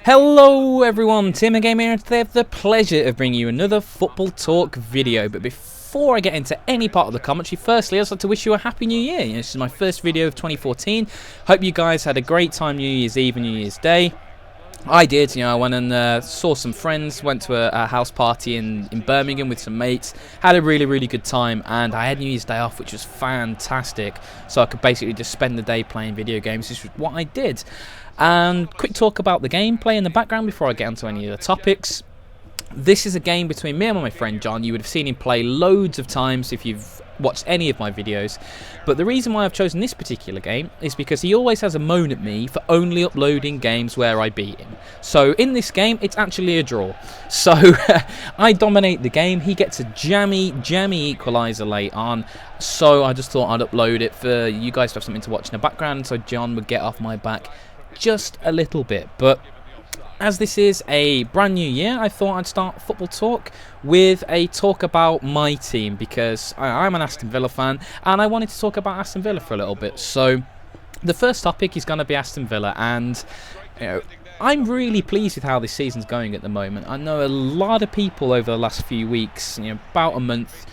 Hello everyone, Tmmgamer here, and today I have the pleasure of bringing you another Football Talk video. But before I get into any part of the commentary, firstly I'd just like to wish you a Happy New Year. This is my first video of 2014. Hope you guys had a great time New Year's Eve and New Year's Day. I did, I went and saw some friends, went to a house party in Birmingham with some mates, had a really good time, and I had New Year's Day off, which was fantastic, so I could basically just spend the day playing video games, which is what I did. And quick talk about the gameplay in the background before I get onto any of the topics. This is a game between me and my friend John. You would have seen him play loads of times if you've watched any of my videos, but the reason why I've chosen this particular game is because he always has a moan at me for only uploading games where I beat him. So in this game it's actually a draw, so I dominate the game. He gets a jammy equaliser late on, so I just thought I'd upload it for you guys to have something to watch in the background, so John would get off my back just a little bit. But as this is a brand new year, I thought I'd start Football Talk with a talk about my team, because I'm an Aston Villa fan and I wanted to talk about Aston Villa for a little bit. So the first topic is going to be Aston Villa, and I'm really pleased with how this season's going at the moment. I know a lot of people over the last few weeks, about a month,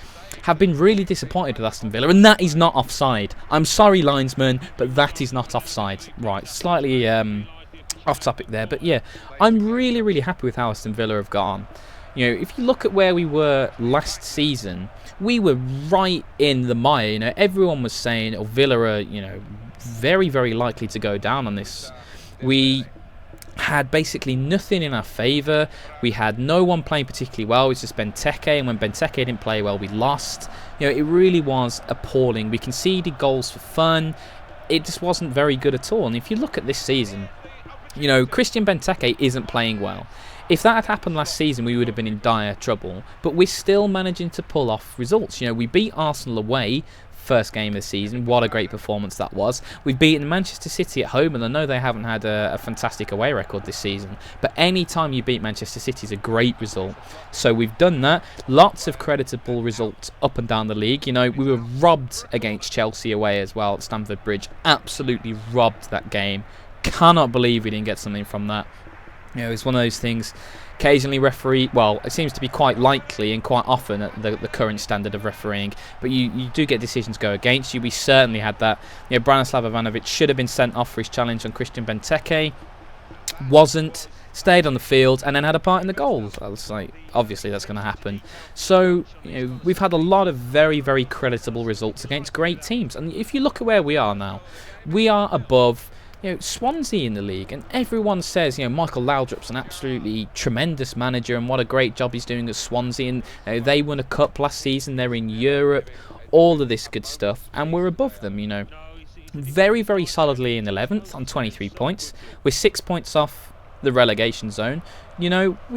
have been really disappointed with Aston Villa, and that is not offside. I'm sorry, linesman, but that is not offside. Right, slightly off topic there, but yeah, I'm really happy with how Aston Villa have got on. If you look at where we were last season, we were right in the mire. Everyone was saying, oh, Villa are, very likely to go down on this. We had basically nothing in our favour. We had no one playing particularly well. It was just Benteke, and when Benteke didn't play well, we lost. It really was appalling. We conceded goals for fun. It just wasn't very good at all. And if you look at this season, Christian Benteke isn't playing well. If that had happened last season, we would have been in dire trouble. But we're still managing to pull off results. We beat Arsenal away, first game of the season. What a great performance that was. We've beaten Manchester City at home, and I know they haven't had a fantastic away record this season, but any time you beat Manchester City is a great result. So we've done that. Lots of creditable results up and down the league. We were robbed against Chelsea away as well at Stamford Bridge. Absolutely robbed that game. Cannot believe we didn't get something from that. It's one of those things. Occasionally referee, well, it seems to be quite likely and quite often at the current standard of refereeing, but you do get decisions go against you. We certainly had that. Branislav Ivanovic should have been sent off for his challenge on Christian Benteke. Wasn't. Stayed on the field and then had a part in the goal. I was like, obviously that's going to happen. So we've had a lot of very creditable results against great teams. And if you look at where we are now, we are above Swansea in the league, and everyone says Michael Laudrup's an absolutely tremendous manager and what a great job he's doing at Swansea, and they won a cup last season, they're in Europe, all of this good stuff, and we're above them. Very solidly in 11th on 23 points. We're 6 points off the relegation zone. We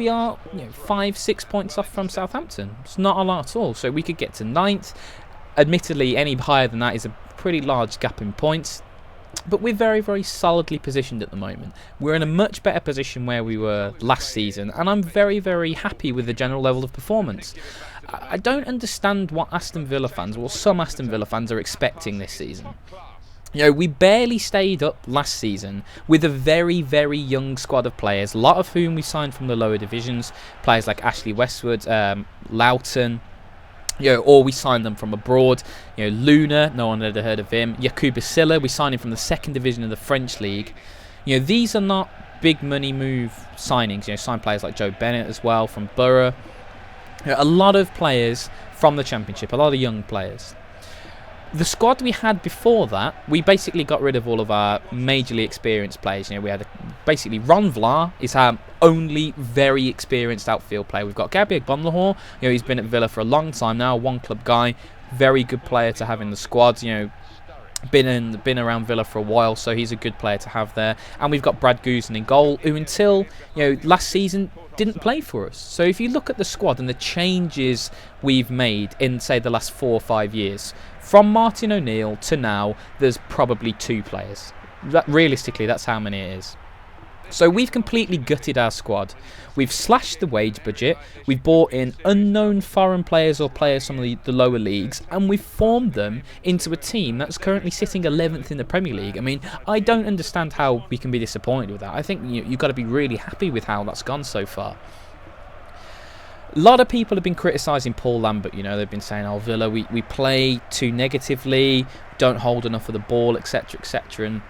are 5-6 points off from Southampton. It's not a lot at all, so we could get to 9th. Admittedly, any higher than that is a pretty large gap in points. But we're very solidly positioned at the moment. We're in a much better position where we were last season, and I'm very happy with the general level of performance. I don't understand what Aston Villa fans, or some Aston Villa fans, are expecting this season. We barely stayed up last season with a very young squad of players, a lot of whom we signed from the lower divisions, players like Ashley Westwood, Loughton, or we signed them from abroad. Luna, no one had heard of him. Yakuba Silla, we signed him from the second division of the French league. These are not big money move signings. Signed players like Joe Bennett as well from Borough. A lot of players from the Championship, a lot of young players. The squad we had before that, we basically got rid of all of our majorly experienced players. We had basically Ron Vlaar is our only very experienced outfield player. We've got Gabriel Bonlahor. He's been at Villa for a long time now, one club guy, very good player to have in the squad. Been around Villa for a while, so he's a good player to have there. And we've got Brad Guzan in goal, who until last season didn't play for us. So if you look at the squad and the changes we've made in, say, the last 4 or 5 years, from Martin O'Neill to now, there's probably 2 players. Realistically, that's how many it is. So we've completely gutted our squad. We've slashed the wage budget, we've brought in unknown foreign players or players from the lower leagues, and we've formed them into a team that's currently sitting 11th in the Premier League. I mean, I don't understand how we can be disappointed with that. I think you've got to be really happy with how that's gone so far. A lot of people have been criticising Paul Lambert, they've been saying, oh, Villa, we play too negatively, don't hold enough of the ball, etc, etc, and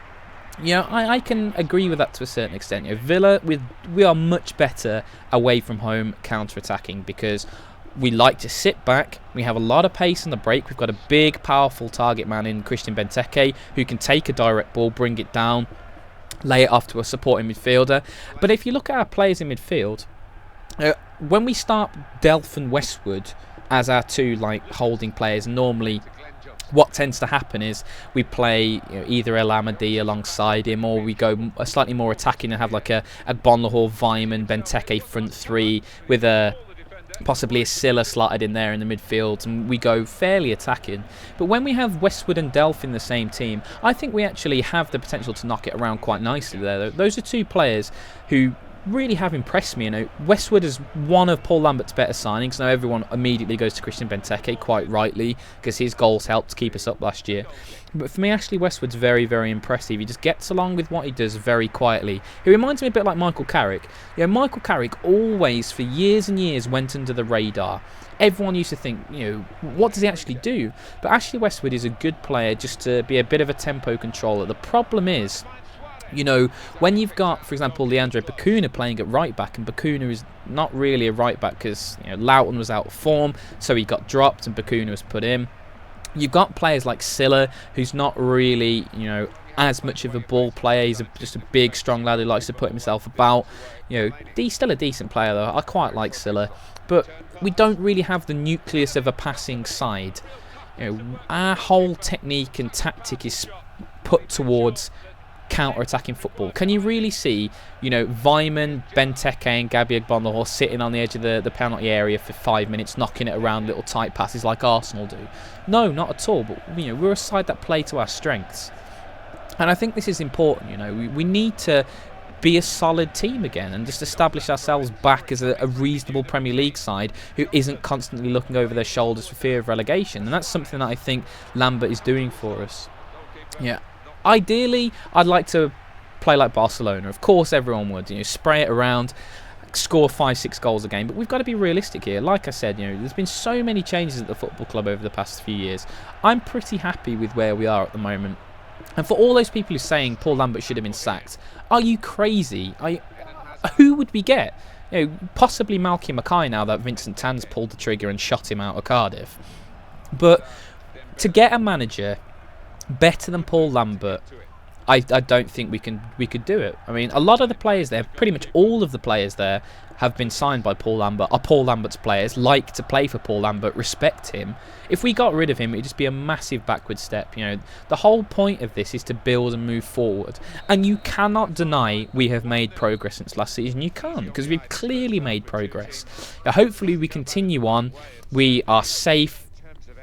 I can agree with that to a certain extent. Villa, we are much better away from home counter-attacking because we like to sit back. We have a lot of pace on the break. We've got a big, powerful target man in Christian Benteke who can take a direct ball, bring it down, lay it off to a supporting midfielder. But if you look at our players in midfield, when we start Delph and Westwood as our two holding players, normally what tends to happen is we play either El Amadi alongside him, or we go slightly more attacking and have like a Bonlahor, Vyman, Benteke front three with possibly a Silla slotted in there in the midfield, and we go fairly attacking. But when we have Westwood and Delph in the same team, I think we actually have the potential to knock it around quite nicely there. Those are two players who really have impressed me. Westwood is one of Paul Lambert's better signings. Now everyone immediately goes to Christian Benteke, quite rightly, because his goals helped keep us up last year. But for me, actually, Westwood's very, very impressive. He just gets along with what he does very quietly. He reminds me a bit like Michael Carrick. Michael Carrick always, for years and years, went under the radar. Everyone used to think, what does he actually do? But Ashley Westwood is a good player just to be a bit of a tempo controller. The problem is, when you've got, for example, Leandro Bacuna playing at right back, and Bacuna is not really a right back because Loughton was out of form, so he got dropped and Bacuna was put in. You've got players like Silla, who's not really, as much of a ball player. He's just a big, strong lad who likes to put himself about. He's still a decent player though. I quite like Silla, but we don't really have the nucleus of a passing side. Our whole technique and tactic is put towards counter-attacking football. Can you really see, Vyman, Benteke and Gabi Bonlahor sitting on the edge of the penalty area for 5 minutes, knocking it around little tight passes like Arsenal do? No, not at all. But we're a side that play to our strengths, and I think this is important. We need to be a solid team again and just establish ourselves back as a reasonable Premier League side who isn't constantly looking over their shoulders for fear of relegation, and that's something that I think Lambert is doing for us. Ideally, I'd like to play like Barcelona. Of course, everyone would. Spray it around, score 5-6 goals a game. But we've got to be realistic here. Like I said, there's been so many changes at the football club over the past few years. I'm pretty happy with where we are at the moment. And for all those people who are saying Paul Lambert should have been sacked, are you crazy? Who would we get? Possibly Malky Mackay now that Vincent Tan's pulled the trigger and shot him out of Cardiff. But to get a manager better than Paul Lambert, I don't think we could do it. I mean, a lot of the players there, pretty much all of the players there, have been signed by Paul Lambert, are Paul Lambert's players, like to play for Paul Lambert, respect him. If we got rid of him, it'd just be a massive backward step. The whole point of this is to build and move forward. And you cannot deny we have made progress since last season. You can't, because we've clearly made progress. Hopefully we continue on. We are safe,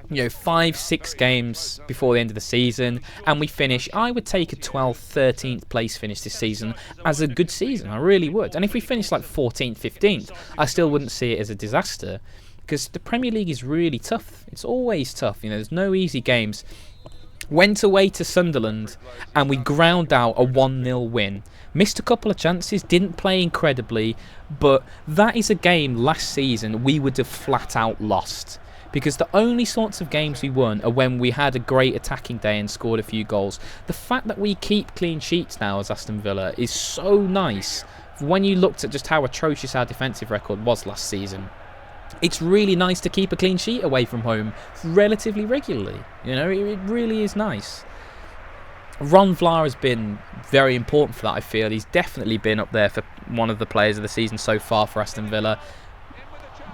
5-6 games before the end of the season, and we finish. I would take a 12th, 13th place finish this season as a good season. I really would. And if we finish like 14th, 15th, I still wouldn't see it as a disaster, because the Premier League is really tough. It's always tough. There's no easy games. Went away to Sunderland and we ground out a 1-0 win. Missed a couple of chances, didn't play incredibly, but that is a game last season we would have flat out lost. Because the only sorts of games we won are when we had a great attacking day and scored a few goals. The fact that we keep clean sheets now as Aston Villa is so nice. When you looked at just how atrocious our defensive record was last season, it's really nice to keep a clean sheet away from home relatively regularly. It really is nice. Ron Vlaar has been very important for that, I feel. He's definitely been up there for one of the players of the season so far for Aston Villa.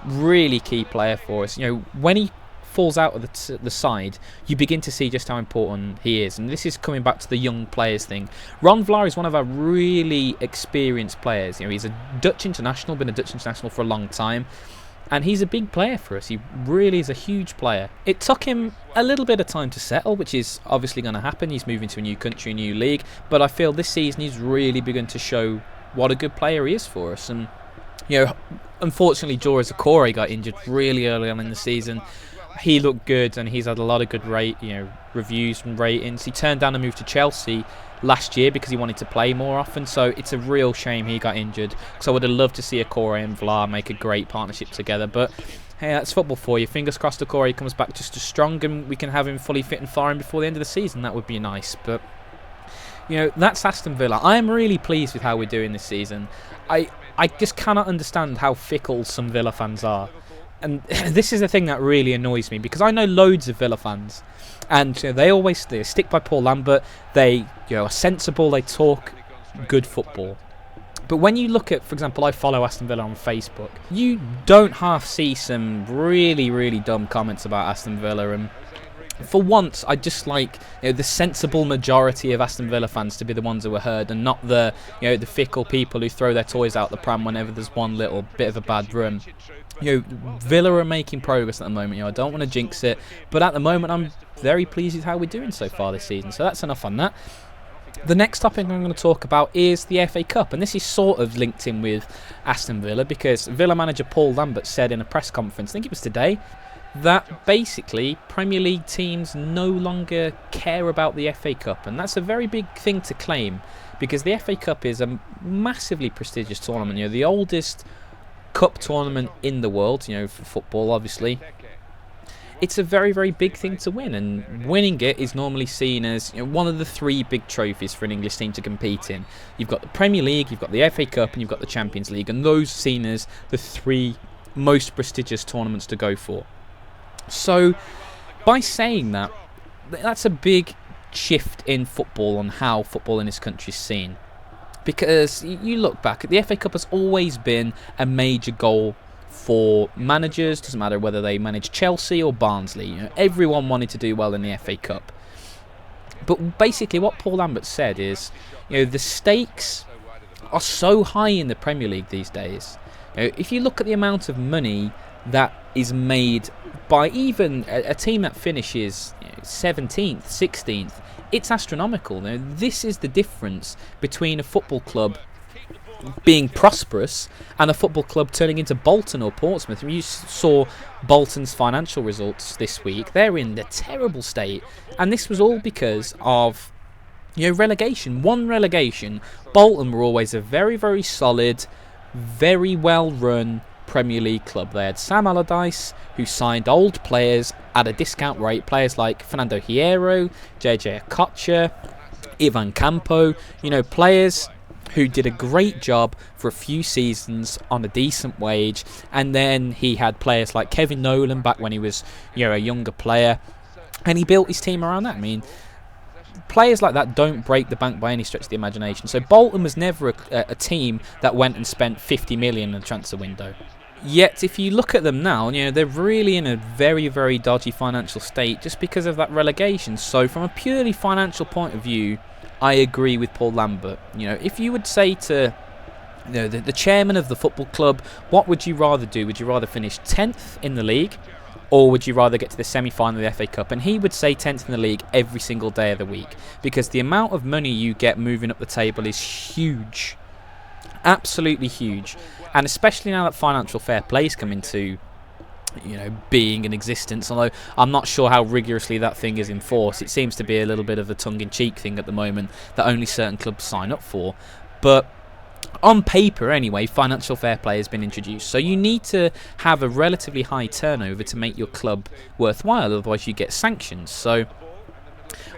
Really key player for us. When he falls out of the side, you begin to see just how important he is. And this is coming back to the young players thing. Ron Vlaar is one of our really experienced players. He's a Dutch international, been a Dutch international for a long time. And he's a big player for us. He really is a huge player. It took him a little bit of time to settle, which is obviously going to happen. He's moving to a new country, a new league. But I feel this season he's really begun to show what a good player he is for us. And unfortunately, Joris Okore got injured really early on in the season. He looked good, and he's had a lot of good reviews and ratings. He turned down a move to Chelsea last year because he wanted to play more often, so it's a real shame he got injured, because I would have loved to see Okore and Vlaar make a great partnership together. But hey, that's football for you. Fingers crossed Okore comes back just as strong and we can have him fully fit and firing before the end of the season. That would be nice. But that's Aston Villa. I am really pleased with how we're doing this season. I just cannot understand how fickle some Villa fans are. And this is the thing that really annoys me, because I know loads of Villa fans, and they stick by Paul Lambert. They are sensible. They talk good football. But when you look at, for example, I follow Aston Villa on Facebook, you don't half see some really, really dumb comments about Aston Villa. And for once, I just like the sensible majority of Aston Villa fans to be the ones who are heard, and not the the fickle people who throw their toys out the pram whenever there's one little bit of a bad run. Villa are making progress at the moment. I don't want to jinx it, but at the moment I'm very pleased with how we're doing so far this season. So that's enough on that. The next topic I'm going to talk about is the FA Cup, and this is sort of linked in with Aston Villa, because Villa manager Paul Lambert said in a press conference, I think it was today, that basically Premier League teams no longer care about the FA Cup, and that's a very big thing to claim, because the FA Cup is a massively prestigious tournament, the oldest cup tournament in the world, for football obviously. It's a very, very big thing to win, and winning it is normally seen as one of the three big trophies for an English team to compete in. You've got the Premier League, you've got the FA Cup, and you've got the Champions League, and those are seen as the three most prestigious tournaments to go for. So, by saying that, that's a big shift in football on how football in this country is seen. Because you look back, the FA Cup has always been a major goal for managers. Doesn't matter whether they manage Chelsea or Barnsley. Everyone wanted to do well in the FA Cup. But basically what Paul Lambert said is, the stakes are so high in the Premier League these days. If you look at the amount of money that is made by even a team that finishes 17th, 16th, it's astronomical. This is the difference between a football club being prosperous and a football club turning into Bolton or Portsmouth. You saw Bolton's financial results this week. They're in a terrible state, and this was all because of relegation. One relegation. Bolton were always a very, very solid, very well run Premier League club. They had Sam Allardyce, who signed old players at a discount rate, players like Fernando Hierro, JJ Okocha, Ivan Campo, players who did a great job for a few seasons on a decent wage. And then he had players like Kevin Nolan back when he was a younger player, and he built his team around that. Players like that don't break the bank by any stretch of the imagination. So Bolton was never a team that went and spent 50 million in the transfer window. Yet, if you look at them now, they're really in a very, very dodgy financial state just because of that relegation. So, from a purely financial point of view, I agree with Paul Lambert. If you would say to the chairman of the football club, what would you rather do? Would you rather finish 10th in the league, or would you rather get to the semi-final of the FA Cup? And he would say 10th in the league every single day of the week, because the amount of money you get moving up the table is huge. Absolutely huge. And especially now that financial fair play's come into being in existence, although I'm not sure how rigorously that thing is enforced. It seems to be a little bit of a tongue-in-cheek thing at the moment that only certain clubs sign up for. But on paper anyway, financial fair play has been introduced, so you need to have a relatively high turnover to make your club worthwhile, otherwise you get sanctions. So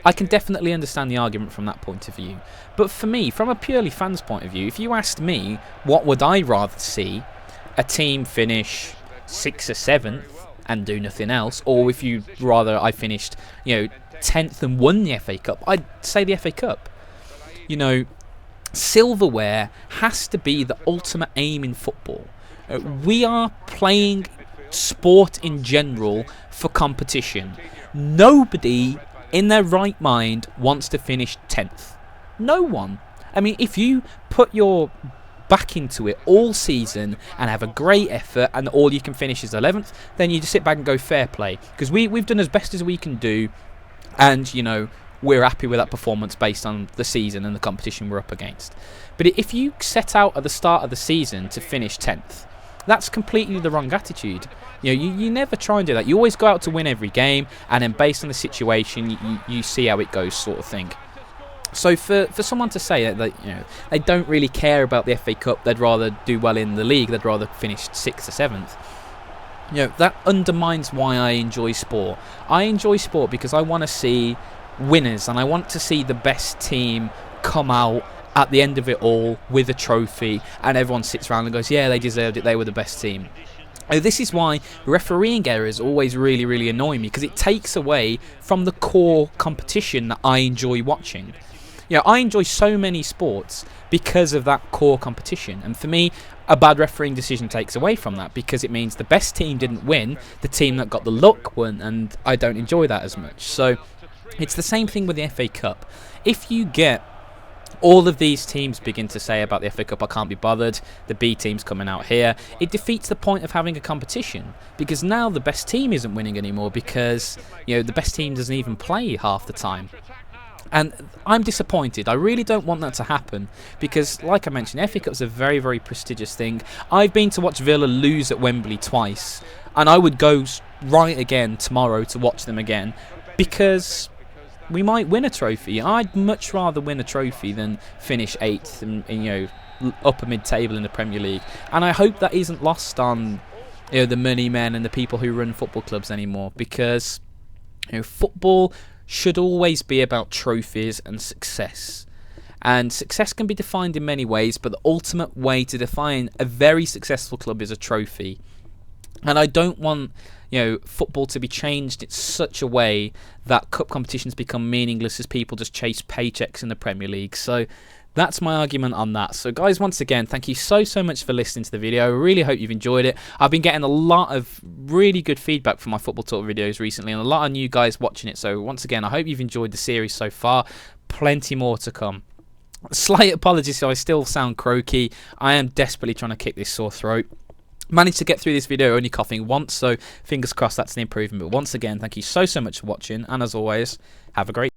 I can definitely understand the argument from that point of view. But for me, from a purely fan's point of view, if you asked me what would I rather see, a team finish 6th or 7th and do nothing else, or if you rather I finished 10th and won the FA Cup, I'd say the FA Cup. Silverware has to be the ultimate aim in football. We are playing sport in general for competition. Nobody in their right mind wants to finish 10th. No one. If you put your back into it all season and have a great effort and all you can finish is 11th, then you just sit back and go fair play. Because we've done as best as we can do, and, we're happy with that performance based on the season and the competition we're up against. But if you set out at the start of the season to finish 10th, that's completely the wrong attitude. You never try and do that. You always go out to win every game, and then based on the situation, you see how it goes, sort of thing. So for someone to say that they don't really care about the FA Cup, they'd rather do well in the league, they'd rather finish 6th or 7th, that undermines why I enjoy sport. I enjoy sport because I want to see winners, and I want to see the best team come out at the end of it all with a trophy, and everyone sits around and goes, yeah, they deserved it, they were the best team. This is why refereeing errors always really, really annoy me, because it takes away from the core competition that I enjoy watching. I enjoy so many sports because of that core competition, and for me, a bad refereeing decision takes away from that, because it means the best team didn't win, the team that got the luck won, and I don't enjoy that as much. So it's the same thing with the FA Cup. If you get all of these teams begin to say about the FA Cup, I can't be bothered, the B team's coming out here, it defeats the point of having a competition, because now the best team isn't winning anymore, because the best team doesn't even play half the time. And I'm disappointed. I really don't want that to happen, because, like I mentioned, FA Cup's a very, very prestigious thing. I've been to watch Villa lose at Wembley twice, and I would go right again tomorrow to watch them again, because we might win a trophy. I'd much rather win a trophy than finish 8th and upper mid-table in the Premier League. And I hope that isn't lost on the money men and the people who run football clubs anymore, because football should always be about trophies and success. And success can be defined in many ways, but the ultimate way to define a very successful club is a trophy. And I don't want football to be changed in such a way that cup competitions become meaningless as people just chase paychecks in the Premier League. So that's my argument on that. So guys, once again, thank you so much for listening to the video. I really hope you've enjoyed it. I've been getting a lot of really good feedback from my Football Talk videos recently, and a lot of new guys watching it. So once again, I hope you've enjoyed the series so far. Plenty more to come. Slight apologies if I still sound croaky. I am desperately trying to kick this sore throat. Managed to get through this video only coughing once, so fingers crossed that's an improvement. But once again, thank you so much for watching, and as always, have a great